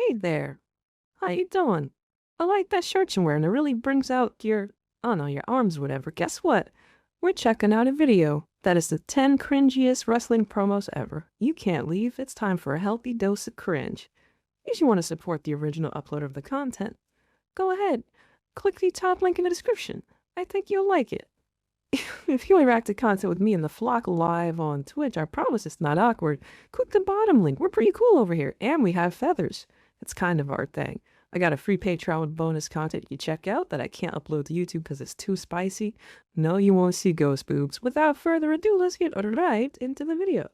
Hey there. How you doing? I like that shirt you're wearing. It really brings out your, I don't know, your arms, whatever. Guess what? We're checking out a video. That is the 10 cringiest wrestling promos ever. You can't leave. It's time for a healthy dose of cringe. If you want to support the original uploader of the content, go ahead. Click the top link in the description. I think you'll like it. If you interact with content with me and the flock live on Twitch, I promise it's not awkward. Click the bottom link. We're pretty cool over here. And we have feathers. It's kind of our thing. I got a free Patreon with bonus content you check out that I can't upload to YouTube because it's too spicy. No, you won't see ghost boobs. Without further ado, let's get right into the video.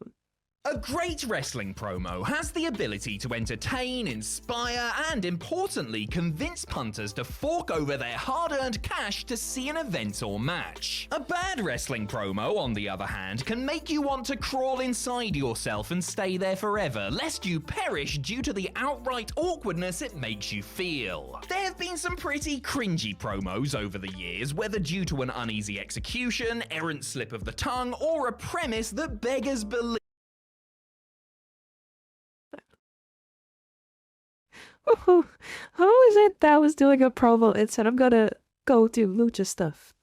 A great wrestling promo has the ability to entertain, inspire, and importantly, convince punters to fork over their hard-earned cash to see an event or match. A bad wrestling promo, on the other hand, can make you want to crawl inside yourself and stay there forever, lest you perish due to the outright awkwardness it makes you feel. There have been some pretty cringy promos over the years, whether due to an uneasy execution, errant slip of the tongue, or a premise that beggars belief. Who is it that was doing a promo and said, I'm gonna go do lucha stuff?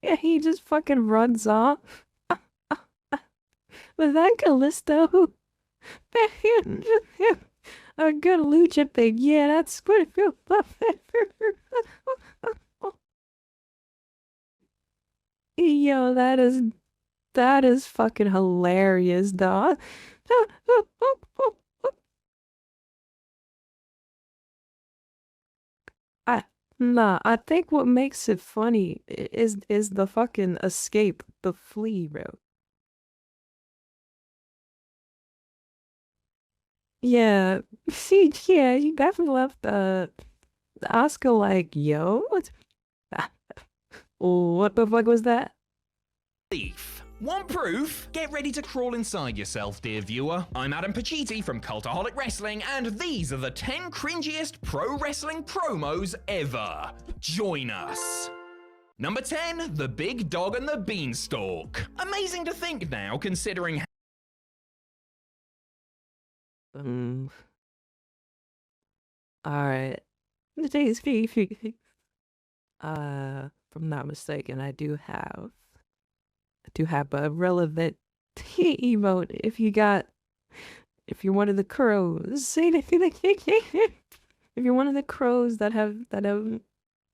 Yeah, he just fucking runs off. Was that Kalisto? A good lucha thing. Yeah, that's what it feels like. Yo, that is fucking hilarious, dog. Nah, I think what makes it funny is the fucking escape, the flee, bro. Yeah, see, yeah, he definitely left Oscar like, yo, what the fuck was that? Want proof? Get ready to crawl inside yourself, dear viewer. I'm Adam Pacitti from Cultaholic Wrestling, and these are the 10 cringiest pro wrestling promos ever. Join us. Number 10, The Big Dog and the Beanstalk. Amazing to think now, considering Alright. Today's if I'm not mistaken, I do have a relevant emote if you're one of the crows. If you're one of the crows that have,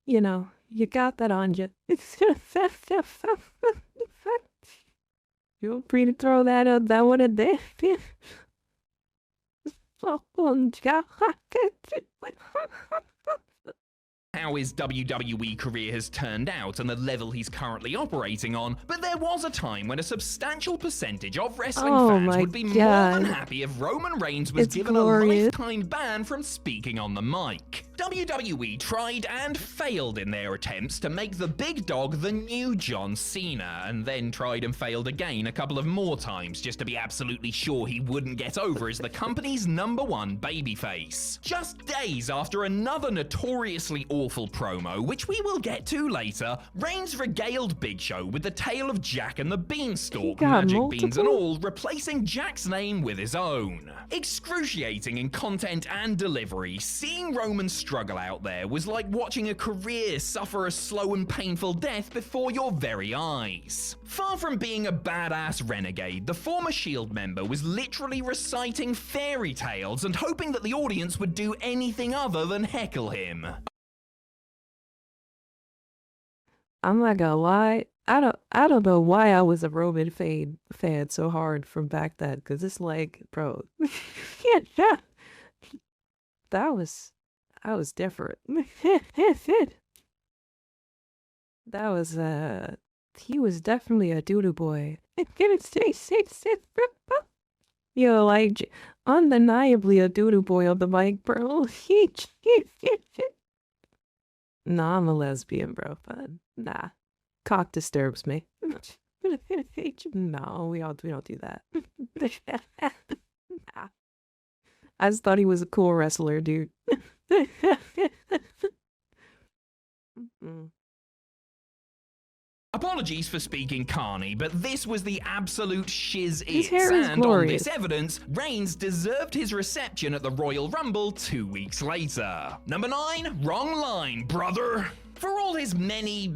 you know, you got that on you. Feel free to throw that out, that one in there. how his WWE career has turned out and the level he's currently operating on, but there was a time when a substantial percentage of wrestling fans would be more than happy if Roman Reigns was given a lifetime ban from speaking on the mic. WWE tried and failed in their attempts to make the Big Dog the new John Cena, and then tried and failed again a couple of more times just to be absolutely sure he wouldn't get over as the company's #1 babyface. Just days after another notoriously awful promo, which we will get to later, Reigns regaled Big Show with the tale of Jack and the Beanstalk, magic beans and all, replacing Jack's name with his own. Excruciating in content and delivery, seeing Roman struggle out there was like watching a career suffer a slow and painful death before your very eyes. Far from being a badass renegade, the former Shield member was literally reciting fairy tales and hoping that the audience would do anything other than heckle him. I'm not gonna lie, I don't know why I was a Roman fan so hard from back then, cause it's like, bro, yeah, that was different. That was he was definitely a doodoo boy. Yo, like undeniably a doodoo boy on the mic, bro. Nah, I'm a lesbian, bro, but nah. Cock disturbs me. No, we don't do that. Nah. I just thought he was a cool wrestler, dude. Apologies for speaking carny, but this was the absolute shiz His it, hair is and glorious. on this evidence, Reigns deserved his reception at the Royal Rumble 2 weeks later. Number 9, wrong line, brother. For all his many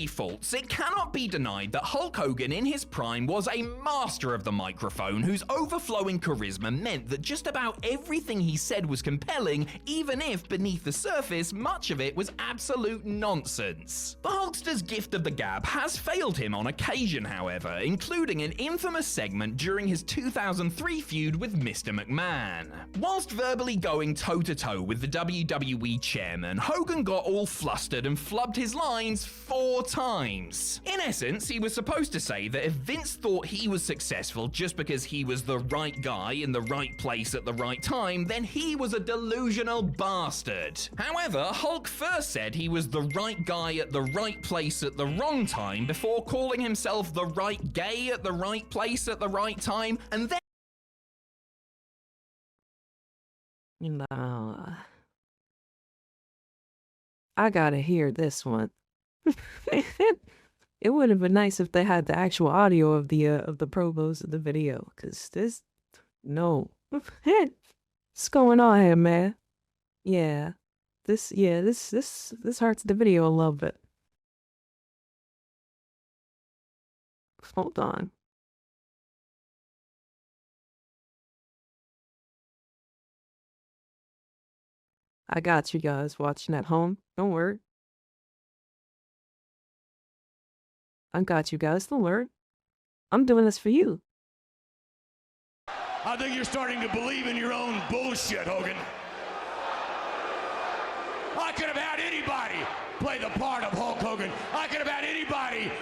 faults, it cannot be denied that Hulk Hogan in his prime was a master of the microphone whose overflowing charisma meant that just about everything he said was compelling, even if beneath the surface, much of it was absolute nonsense. The Hulkster's gift of the gab has failed him on occasion, however, including an infamous segment during his 2003 feud with Mr. McMahon. Whilst verbally going toe-to-toe with the WWE chairman, Hogan got all flustered and flubbed his lines 4 times. In essence, he was supposed to say that if Vince thought he was successful just because he was the right guy in the right place at the right time, then he was a delusional bastard. However, Hulk first said he was the right guy at the right place at the wrong time before calling himself the right gay at the right place at the right time, and then No. I gotta hear this one. It would have been nice if they had the actual audio of the promos of the video, cause this, no. What's going on here, man? Yeah, this hurts the video a little bit. Hold on. I got you guys watching at home. Don't worry. I got you guys. Don't worry. I'm doing this for you. I think you're starting to believe in your own bullshit, Hogan. I could have had anybody play the part of Hulk Hogan. I could have had anybody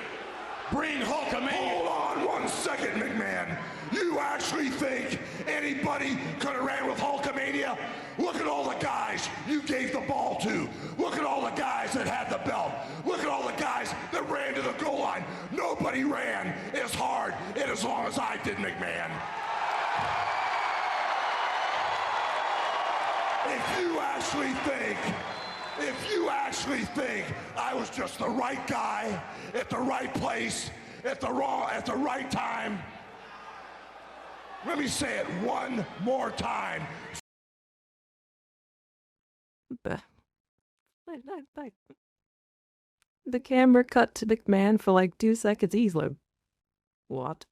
bring Hulkamania. Hold on 1 second, McMahon. You actually think anybody could have ran with Hulkamania? Look at all the guys you gave the ball to. Look at all the guys that had the belt. Look at all the guys that ran to the goal line. Nobody ran as hard and as long as I did, McMahon. If you actually think I was just the right guy at the right place at the right time, let me say it one more time. The camera cut to McMahon for like 2 seconds. He's like, what?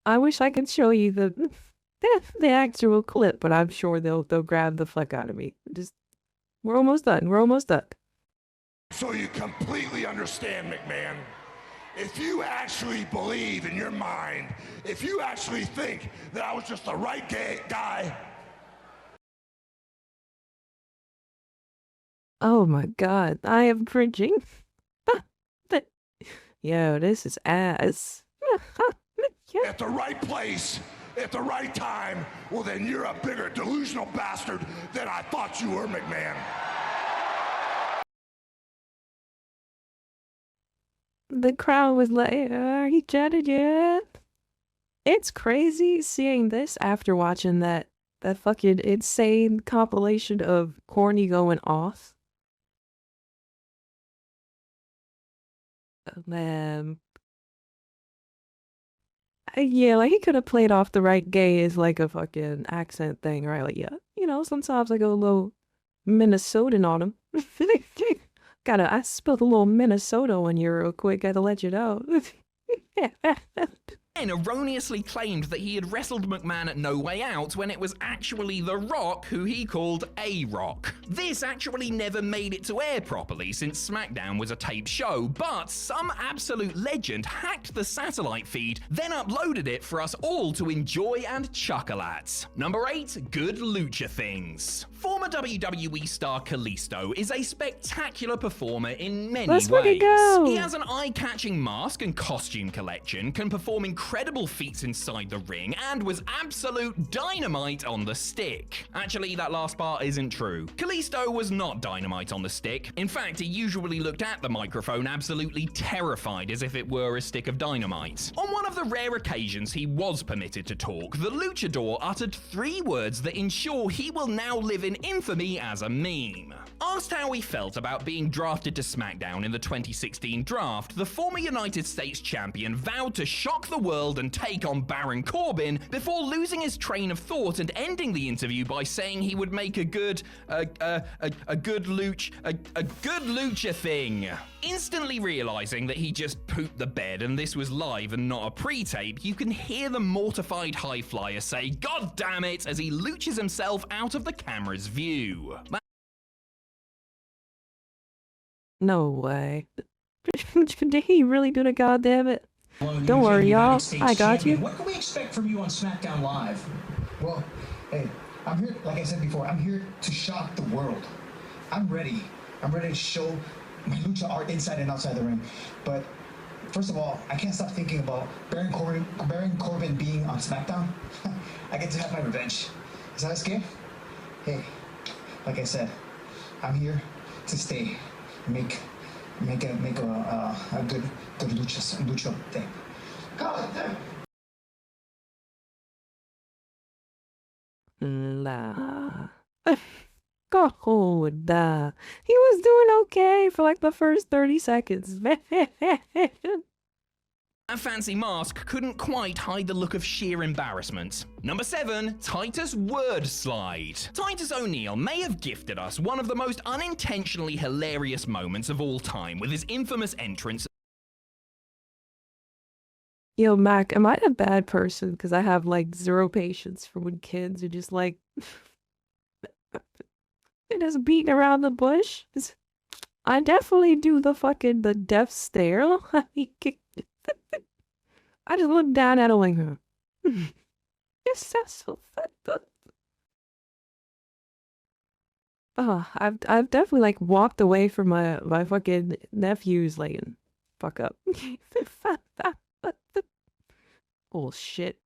I wish I could show you the actual clip, but I'm sure they'll grab the fuck out of me. We're almost done. We're almost done. So you completely understand, McMahon. If you actually believe in your mind, if you actually think that I was just the right guy. Oh my god, I am cringing. Yo, this is ass. At the right place, at the right time, well then you're a bigger delusional bastard than I thought you were, McMahon. The crowd was like, are he chatted yet? It's crazy seeing this after watching that fucking insane compilation of Corny going off. Oh, man. Yeah, like he could have played off the right gay as like a fucking accent thing, right? Like, yeah, you know, sometimes I go a little Minnesotan on him. I spilled a little Minnesota on you real quick, gotta let you know. And erroneously claimed that he had wrestled McMahon at No Way Out when it was actually The Rock who he called A-Rock. This actually never made it to air properly since SmackDown was a taped show, but some absolute legend hacked the satellite feed, then uploaded it for us all to enjoy and chuckle at. Number 8, good lucha things. Former WWE star Kalisto is a spectacular performer in many ways. Let's fucking go! He has an eye-catching mask and costume collection, can perform incredible incredible feats inside the ring and was absolute dynamite on the stick. Actually, that last part isn't true. Kalisto was not dynamite on the stick. In fact, he usually looked at the microphone absolutely terrified, as if it were a stick of dynamite. On one of the rare occasions he was permitted to talk, the luchador uttered 3 words that ensure he will now live in infamy as a meme. Asked how he felt about being drafted to SmackDown in the 2016 draft, the former United States champion vowed to shock the world and take on Baron Corbin before losing his train of thought and ending the interview by saying he would make a good lucha thing. Instantly realizing that he just pooped the bed and this was live and not a pre-tape, you can hear the mortified high flyer say, "God damn it," as he luches himself out of the camera's view. No way. Did he really do the goddamn it? Don't worry, y'all. I got you. What can we expect from you on SmackDown Live? Well, hey, I'm here, like I said before, I'm here to shock the world. I'm ready. I'm ready to show my lucha art inside and outside the ring. But first of all, I can't stop thinking about Baron Corbin being on SmackDown. I get to have my revenge. Is that a scare? Hey, like I said, I'm here to stay. Make a good lucha thing. God damn. Nah. Go hold that. He was doing okay for like the first 30 seconds. That fancy mask couldn't quite hide the look of sheer embarrassment. Number 7, Titus Word Slide. Titus O'Neal may have gifted us one of the most unintentionally hilarious moments of all time with his infamous entrance. Yo, Mac, am I a bad person? Because I have like 0 patience for when kids are just like, they're just beating around the bush. I definitely do the death stare. I just look down at him like, you're so fat. Oh, I've definitely like walked away from my fucking nephews like, fuck up. Bullshit.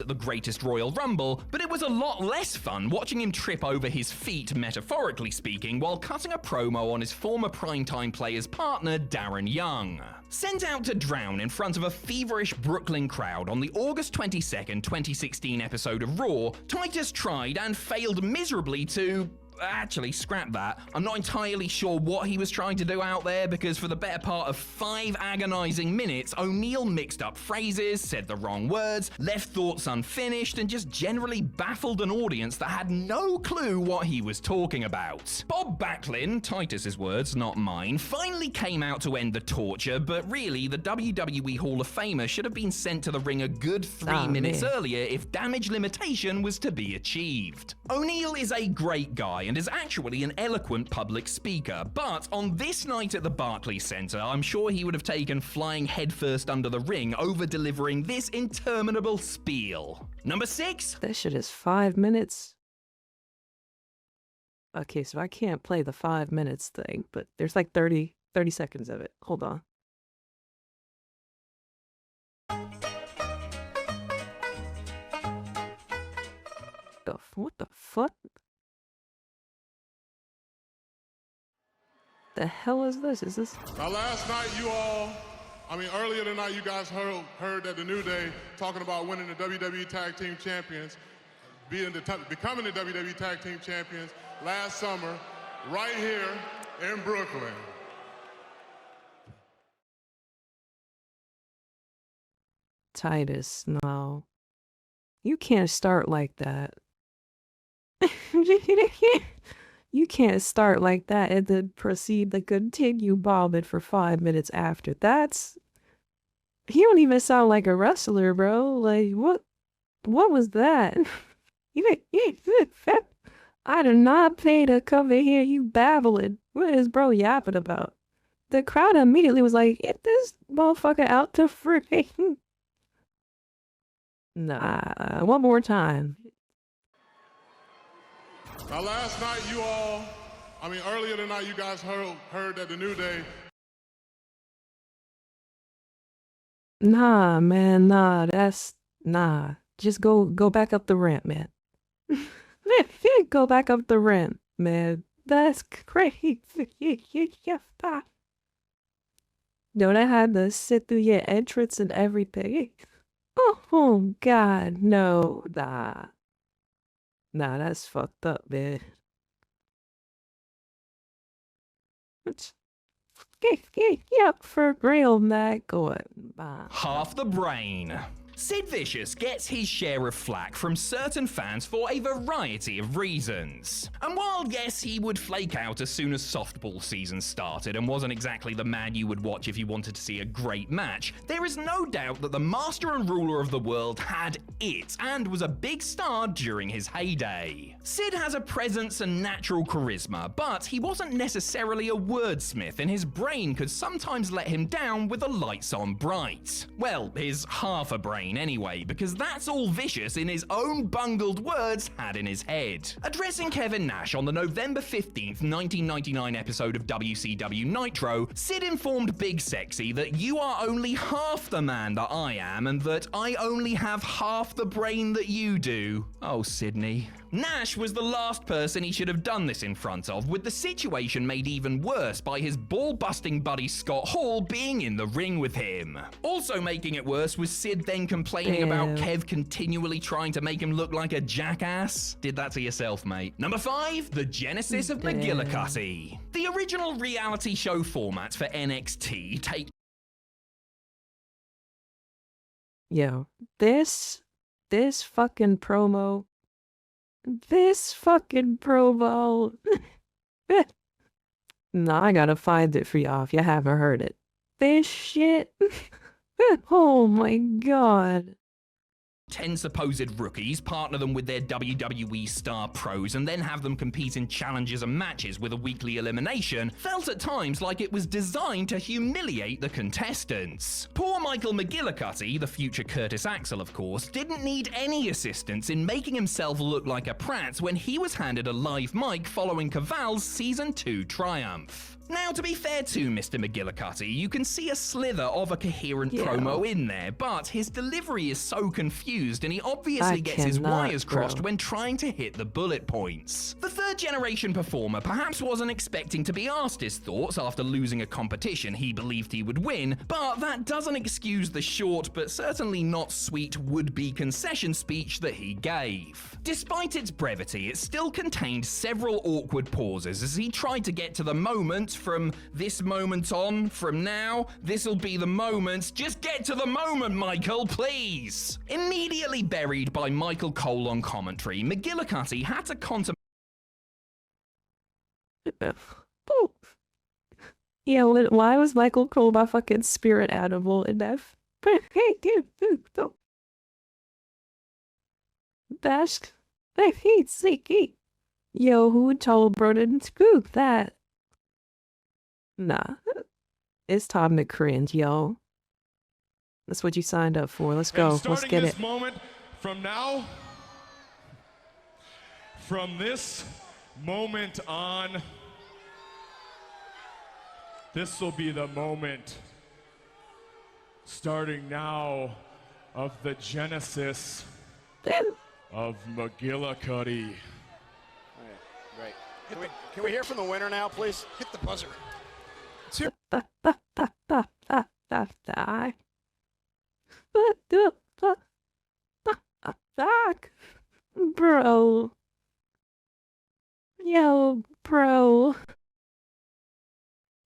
At the greatest Royal Rumble, but it was a lot less fun watching him trip over his feet, metaphorically speaking, while cutting a promo on his former primetime player's partner, Darren Young. Sent out to drown in front of a feverish Brooklyn crowd on the August 22nd, 2016 episode of Raw, Titus tried and failed miserably to... Actually, scrap that. I'm not entirely sure what he was trying to do out there because for the better part of 5 agonizing minutes, O'Neal mixed up phrases, said the wrong words, left thoughts unfinished, and just generally baffled an audience that had no clue what he was talking about. Bob Backlund, Titus's words, not mine, finally came out to end the torture, but really, the WWE Hall of Famer should have been sent to the ring a good 3 minutes earlier if damage limitation was to be achieved. O'Neal is a great guy and is actually an eloquent public speaker, but on this night at the Barclays Center, I'm sure he would have taken flying headfirst under the ring over delivering this interminable spiel. Number 6. That shit is 5 minutes. Okay, so I can't play the 5 minutes thing, but there's like 30 seconds of it. Hold on. What the fuck? The hell is this? Is this? Now, last night, earlier tonight, you guys heard that the New Day talking about winning the WWE Tag Team Champions, becoming the WWE Tag Team Champions last summer, right here in Brooklyn. Titus, no. You can't start like that. You can't start like that and then proceed to continue bombing for 5 minutes after. He don't even sound like a wrestler, bro. Like, what was that? I did not pay to come in here, you babbling. What is bro yapping about? The crowd immediately was like, get this motherfucker out to freaking... Nah, one more time. Now, last night, earlier tonight, you guys heard that the New Day... Nah, man, nah, nah. Just go back up the ramp, man. Go back up the ramp, man. That's crazy. Don't I have to sit through your entrance and everything? Oh God, no, nah. Nah, that's fucked up, man. Yep, for real, Mac. Go on. Half the brain. Sid Vicious gets his share of flack from certain fans for a variety of reasons. And while yes, he would flake out as soon as softball season started and wasn't exactly the man you would watch if you wanted to see a great match, there is no doubt that the master and ruler of the world had it and was a big star during his heyday. Sid has a presence and natural charisma, but he wasn't necessarily a wordsmith and his brain could sometimes let him down with the lights on bright. Well, his half a brain anyway, because that's all Vicious, in his own bungled words, had in his head. Addressing Kevin Nash on the November 15th, 1999 episode of WCW Nitro, Sid informed Big Sexy that you are only half the man that I am and that I only have half the brain that you do. Oh, Sydney. Nash was the last person he should have done this in front of, with the situation made even worse by his ball-busting buddy Scott Hall being in the ring with him. Also making it worse was Sid then complaining about Kev continually trying to make him look like a jackass. Did that to yourself, mate. Number 5, the genesis of McGillicutty. The original reality show formats for NXT take... Yo, this fucking promo... This fucking promo. Nah, I gotta find it for y'all if you haven't heard it. This shit. Oh my God. 10 supposed rookies, partner them with their WWE star pros, and then have them compete in challenges and matches with a weekly elimination, felt at times like it was designed to humiliate the contestants. Poor Michael McGillicutty, the future Curtis Axel of course, didn't need any assistance in making himself look like a prat when he was handed a live mic following Caval's Season 2 triumph. Now, to be fair to Mr. McGillicutty, you can see a slither of a coherent promo in there, but his delivery is so confused and he obviously gets his wires crossed when trying to hit the bullet points. The third-generation performer perhaps wasn't expecting to be asked his thoughts after losing a competition he believed he would win, but that doesn't excuse the short but certainly not sweet would-be concession speech that he gave. Despite its brevity, it still contained several awkward pauses as he tried to get to the moment from this moment on, from now, this'll be the moment. Just get to the moment, Michael, please! Immediately buried by Michael Cole on commentary, McGillicutty had to contemplate... Yeah, why was Michael Cole my fucking spirit animal in that? Bash, yo, who told Broden to scoop that? Nah, it's time to cringe, yo. That's what you signed up for. Let's go. Let's get it. Moment from now, from this moment on, this will be the moment, starting now, of the genesis of McGillicutty. All right, great. Can we hear from the winner now, please? Hit the buzzer. Bro. Yo, bro.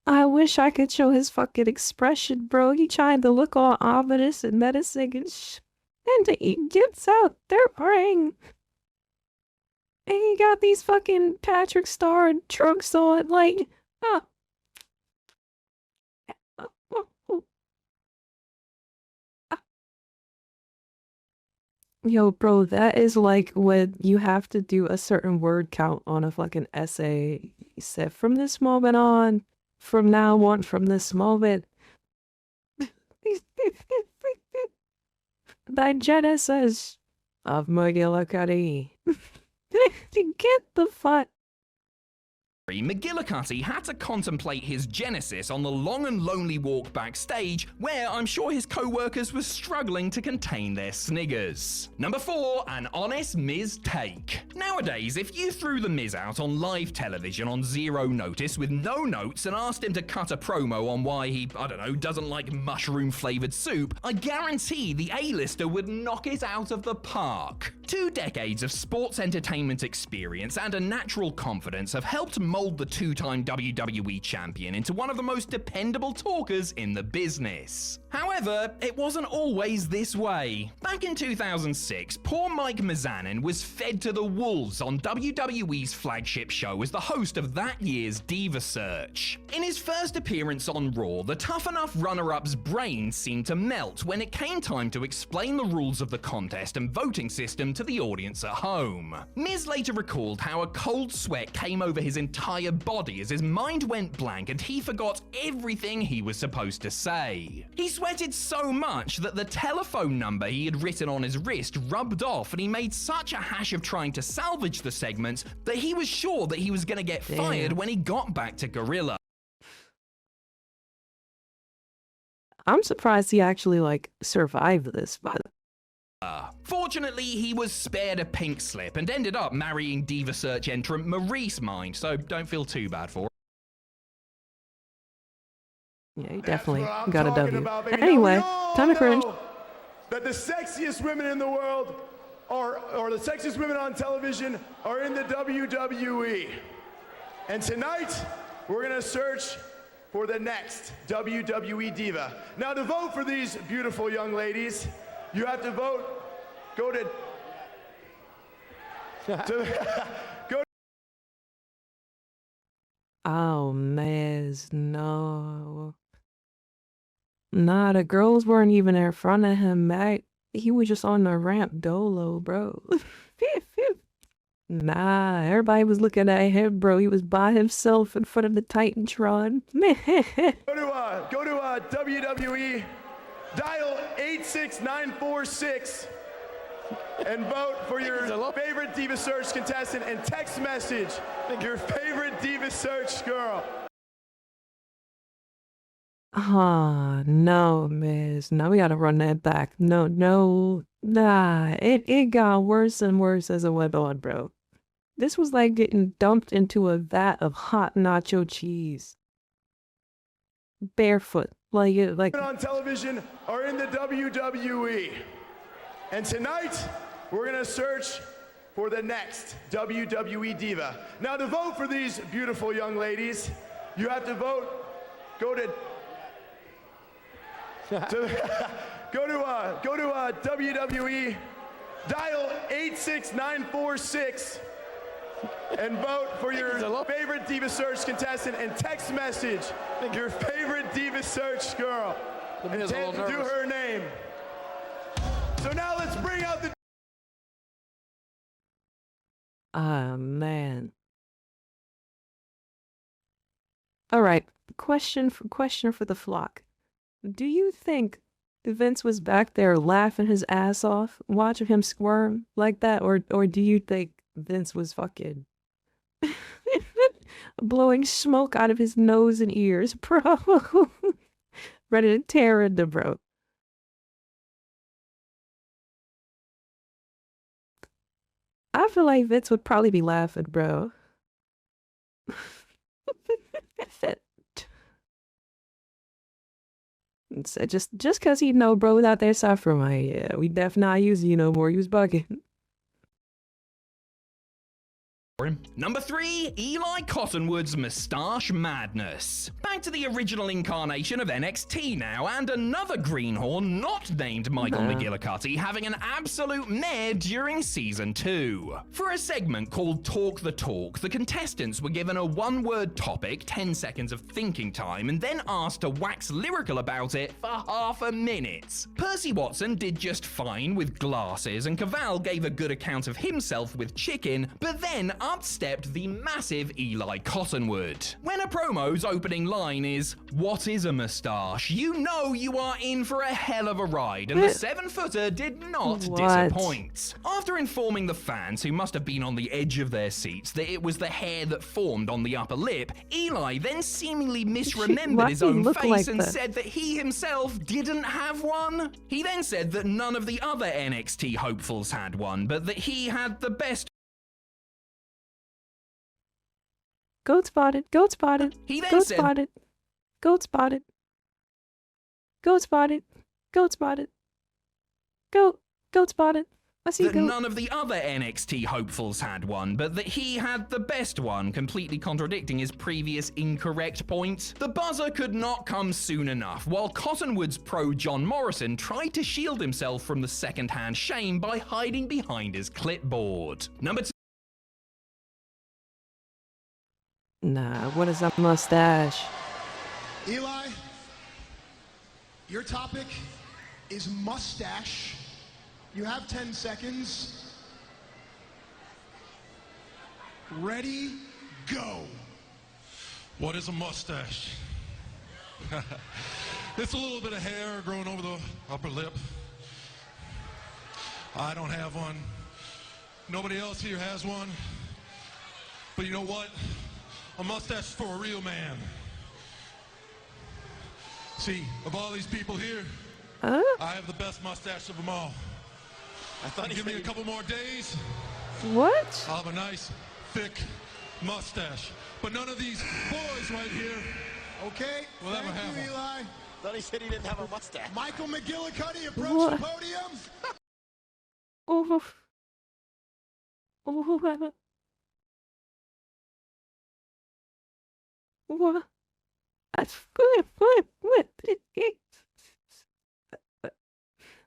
I wish I could show his fucking expression, bro. He tried to look all ominous and menacing and he gets out their ring. And he got these fucking Patrick Star trunks on, like, Yo, bro, that is like when you have to do a certain word count on a fucking essay. He said, from this moment on, from now on, from this moment. The genesis of McGillicutty. Get the fuck McGillicutty had to contemplate his genesis on the long and lonely walk backstage, where I'm sure his co-workers were struggling to contain their sniggers. Number 4, an honest Miz take. Nowadays, if you threw the Miz out on live television on zero notice with no notes and asked him to cut a promo on why he, I don't know, doesn't like mushroom-flavored soup, I guarantee the A-lister would knock it out of the park. 2 decades of sports entertainment experience and a natural confidence have helped mold the 2-time WWE champion into one of the most dependable talkers in the business. However, it wasn't always this way. Back in 2006, poor Mike Mizanin was fed to the wolves on WWE's flagship show as the host of that year's Diva Search. In his first appearance on Raw, the Tough Enough runner-up's brain seemed to melt when it came time to explain the rules of the contest and voting system to the audience at home. Miz later recalled how a cold sweat came over his entire body as his mind went blank and he forgot everything he was supposed to say. He sweated so much that the telephone number he had written on his wrist rubbed off, and he made such a hash of trying to salvage the segment that he was sure that he was going to get fired when he got back to Gorilla. I'm surprised he actually, like, survived this, but... Fortunately, he was spared a pink slip and ended up marrying Diva Search entrant Maurice Mind, so don't feel too bad for it. Yeah, he definitely got a W. Anyway, time to cringe. That the sexiest women in the world or the sexiest women on television are in the WWE. And tonight, we're gonna search for the next WWE diva. Now, to vote for these beautiful young ladies, you have to vote. Go to Oh, Miz, no. Nah, the girls weren't even in front of him, mate. He was just on the ramp dolo, bro. Nah, everybody was looking at him, bro. He was by himself in front of the Titantron. Go to WWE, dial 86946, and vote for your favorite Diva Search contestant and text message your favorite Diva Search girl. No, Miz. Now we gotta run that back. No, nah. It got worse and worse as it went on, bro. This was like getting dumped into a vat of hot nacho cheese. Barefoot. Like on television are in the WWE. And tonight, we're gonna search for the next WWE diva. Now, to vote for these beautiful young ladies, you have to vote. Go to WWE, dial 86946, and vote for your favorite Diva Search contestant and text message your favorite Diva Search girl. And do her name. So now let's bring out the... man. Alright, question for the flock. Do you think Vince was back there laughing his ass off, watching him squirm like that, or do you think Vince was fucking blowing smoke out of his nose and ears, bro? Ready to tear into bro. I feel like Vince would probably be laughing, bro. So just cause he know bro was out there suffering, like, yeah, we def not using you no more. He was bugging. Number 3, Eli Cottonwood's Moustache Madness. Back to the original incarnation of NXT now, and another greenhorn not named Michael McGillicutty having an absolute mare during Season 2. For a segment called Talk the Talk, the contestants were given a one-word topic, 10 seconds of thinking time, and then asked to wax lyrical about it for half a minute. Percy Watson did just fine with glasses, and Cavall gave a good account of himself with chicken, but then up stepped the massive Eli Cottonwood. When a promo's opening line is, "What is a mustache?" you know you are in for a hell of a ride, and the 7-footer did not disappoint. After informing the fans, who must have been on the edge of their seats, that it was the hair that formed on the upper lip, Eli then seemingly misremembered his own face and said that he himself didn't have one. He then said that none of the other NXT hopefuls had one, but that he had the best. Goat spotted, goat spotted, He then goat said, spotted, goat spotted, goat spotted, goat spotted, goat spotted. I see that goat. none of the other NXT hopefuls had one, but that he had the best one, completely contradicting his previous incorrect point. The buzzer could not come soon enough, while Cottonwood's pro John Morrison tried to shield himself from the second-hand shame by hiding behind his clipboard. Number 2. Nah, what is a mustache? Eli, your topic is mustache. You have 10 seconds. Ready, go. What is a mustache? It's a little bit of hair growing over the upper lip. I don't have one. Nobody else here has one. But you know what? A mustache is for a real man. See, of all these people here, I have the best mustache of them all. I thought give me a couple more days. What? I'll have a nice, thick mustache. But none of these boys right here. Okay, We'll thank have you, Eli. Thought he said he didn't have a mustache. Michael McGillicutty, approach the podium. Oh. What?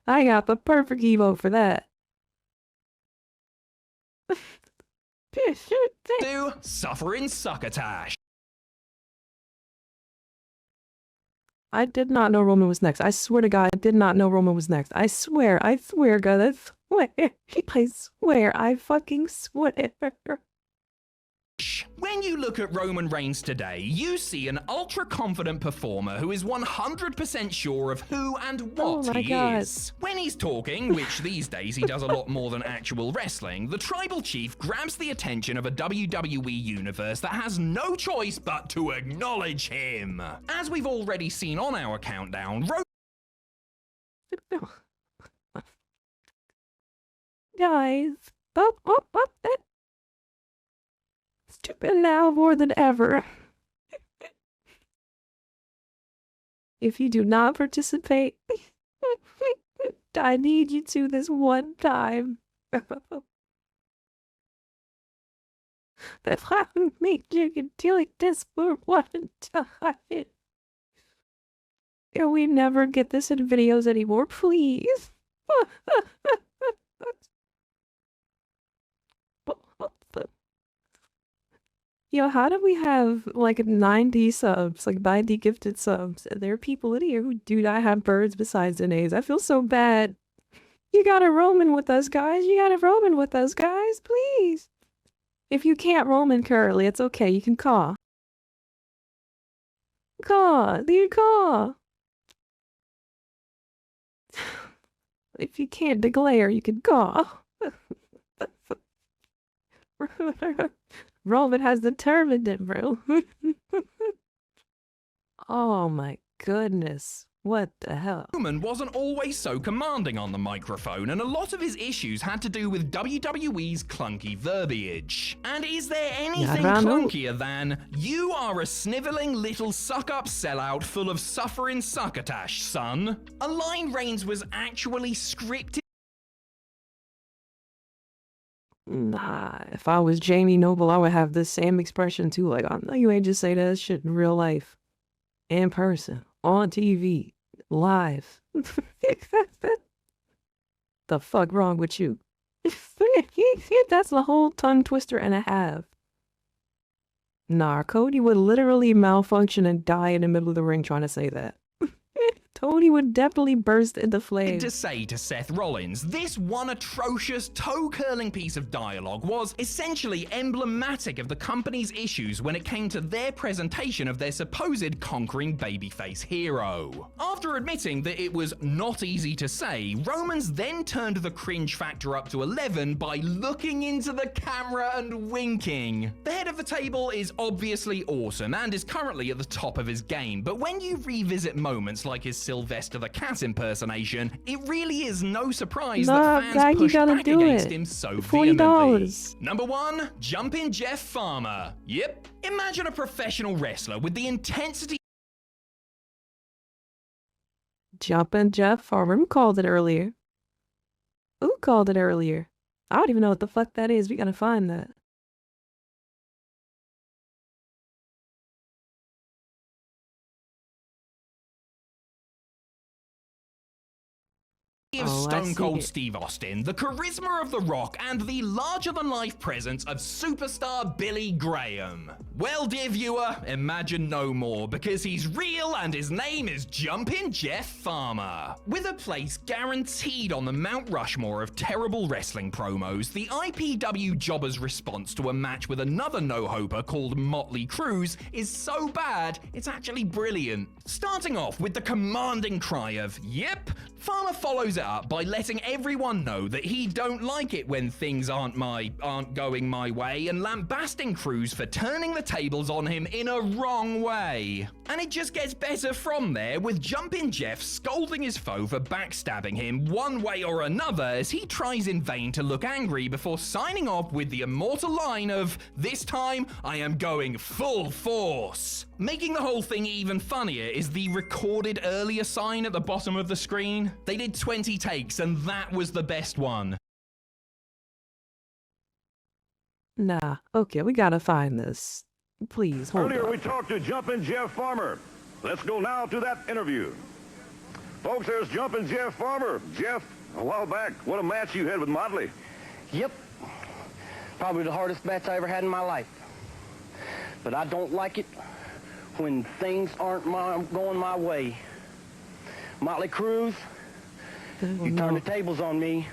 I got the perfect emote for that. Do suffering succotash. I did not know Roman was next. I swear to God, I did not know Roman was next. I swear, God, I swear, I fucking swear. When you look at Roman Reigns today, you see an ultra-confident performer who is 100% sure of who and what he is. When he's talking, which these days he does a lot more than actual wrestling, the tribal chief grabs the attention of a WWE universe that has no choice but to acknowledge him. As we've already seen on our countdown, Guys, up, stupid now more than ever. If you do not participate, I need you to this one time. That happened me, you can do like this for one time. Can we never get this in videos anymore, please? Yo, how do we have like 90 subs, like 90 gifted subs? There are people in here who do not have birds besides an A's. I feel so bad. You gotta Roman with us, guys. You gotta Roman with us, guys, please. If you can't Roman currently, it's okay. You can call. Call, dude, call. If you can't declare, you can call. Roman has determined it, bro. Oh my goodness. What the hell? Roman wasn't always so commanding on the microphone, and a lot of his issues had to do with WWE's clunky verbiage. And is there anything clunkier than, "You are a sniveling little suck-up sellout full of suffering succotash, son"? A line Reigns was actually scripted. Nah, if I was Jamie Noble, I would have the same expression too. Like, I know you ain't just say that shit in real life. In person. On TV. Live. The fuck wrong with you? That's the whole tongue twister and a half. Nah, Cody would literally malfunction and die in the middle of the ring trying to say that. Tony would definitely burst into flames. To say to Seth Rollins, this one atrocious, toe-curling piece of dialogue was essentially emblematic of the company's issues when it came to their presentation of their supposed conquering babyface hero. After admitting that it was not easy to say, Roman's then turned the cringe factor up to 11 by looking into the camera and winking. The head of the table is obviously awesome and is currently at the top of his game, but when you revisit moments like his Sylvester the Cat impersonation, it really is no surprise that fans pushed back against him so vehemently. Number 1, Jumpin' Jeff Farmer. Yep, imagine a professional wrestler with the intensity. Jumpin' Jeff Farmer. Who called it earlier? Who called it earlier? I don't even know what the fuck that is. We gotta find that. Of Stone Cold Steve Austin, the charisma of The Rock, and the larger-than-life presence of superstar Billy Graham. Well, dear viewer, imagine no more, because he's real and his name is Jumpin' Jeff Farmer. With a place guaranteed on the Mount Rushmore of terrible wrestling promos, the IPW Jobber's response to a match with another no-hoper called Motley Cruz is so bad, it's actually brilliant. Starting off with the commanding cry of, "Yep," Farmer follows it up by letting everyone know that he don't like it when things aren't going my way, and lambasting Cruz for turning the tables on him in a wrong way. And it just gets better from there, with Jumpin' Jeff scolding his foe for backstabbing him one way or another as he tries in vain to look angry before signing off with the immortal line of, "This time I am going full force." Making the whole thing even funnier is the recorded earlier sign at the bottom of the screen. They did 20 takes and that was the best one. Nah, okay, we gotta find this. Please, hold Earlier on. we talked to Jumpin' Jeff Farmer. Let's go now to that interview. Folks, there's Jumpin' Jeff Farmer. Jeff, a while back, what a match you had with Motley. Yep. Probably the hardest match I ever had in my life. But I don't like it when things aren't going my way. Motley Cruz, you turned the tables on me.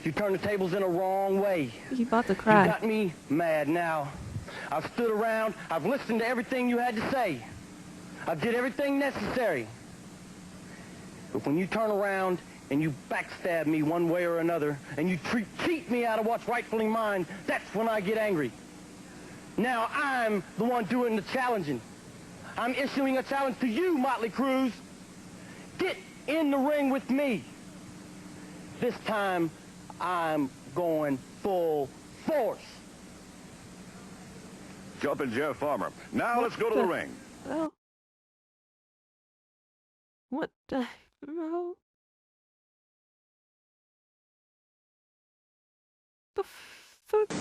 You turned the tables in a wrong way. You about to cry. You got me mad now. I've stood around. I've listened to everything you had to say. I did everything necessary. But when you turn around and you backstab me one way or another, and you cheat me out of what's rightfully mine, that's when I get angry. Now I'm the one doing the challenging. I'm issuing a challenge to you, Motley Cruz. Get in the ring with me. This time, I'm going full force. Jumpin' Jeff Farmer. Now let's go to the ring. Oh. What the hell? The fuck,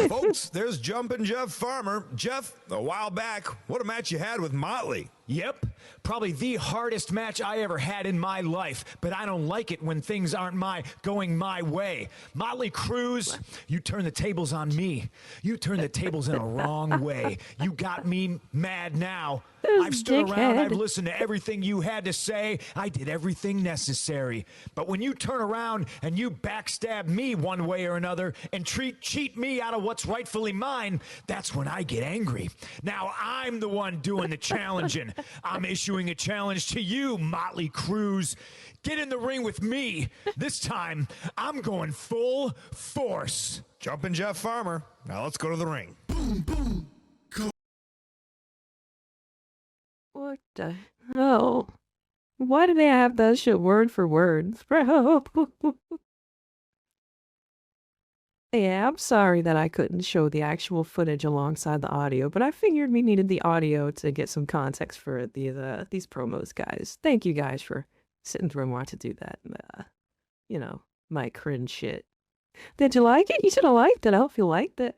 Folks, there's Jumpin' Jeff Farmer. Jeff, a while back, what a match you had with Motley. Yep, probably the hardest match I ever had in my life, but I don't like it when things aren't going my way. Motley Cruz, you turn the tables on me. You turn the tables in a wrong way. You got me mad now. I've stood around, I've listened to everything you had to say. I did everything necessary. But when you turn around and you backstab me one way or another and cheat me out of what's rightfully mine, that's when I get angry. Now I'm the one doing the challenging. I'm issuing a challenge to you, Motley Cruz. Get in the ring with me. This time, I'm going full force. Jumpin' Jeff Farmer. Now let's go to the ring. Boom, boom. What the hell? Why do they have that shit word for word? Yeah, I'm sorry that I couldn't show the actual footage alongside the audio, but I figured we needed the audio to get some context for these promos, guys. Thank you guys for sitting through and watching to do that. You know, my cringe shit. Did you like it? You should have liked it. I hope you liked it.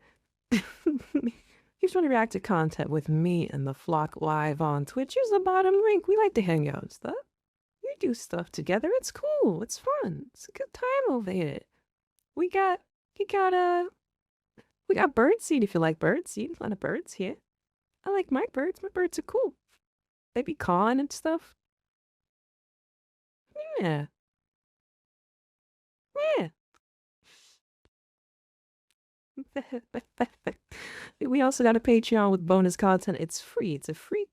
If you want to react to content with me and the flock live on Twitch, use the bottom link. We like to hang out and stuff. We do stuff together. It's cool. It's fun. It's a good time over here. We got birdseed if you like birdseed. A lot of birds here. I like my birds. My birds are cool. They be cawing and stuff. Yeah. Yeah. We also got a Patreon with bonus content. It's free. It's a free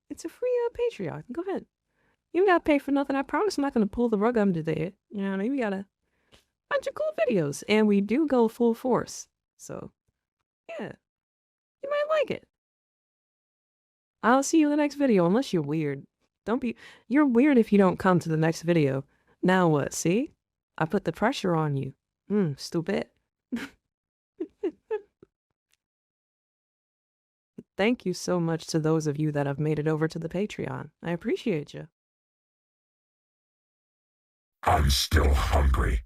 Patreon. Go ahead. You gotta pay for nothing. I promise I'm not gonna pull the rug under there. You know what I mean? We got a bunch of cool videos, and we do go full force. So, yeah, you might like it. I'll see you in the next video, unless you're weird. You're weird if you don't come to the next video. Now what, see? I put the pressure on you. Stupid. Thank you so much to those of you that have made it over to the Patreon. I appreciate you. I'm still hungry.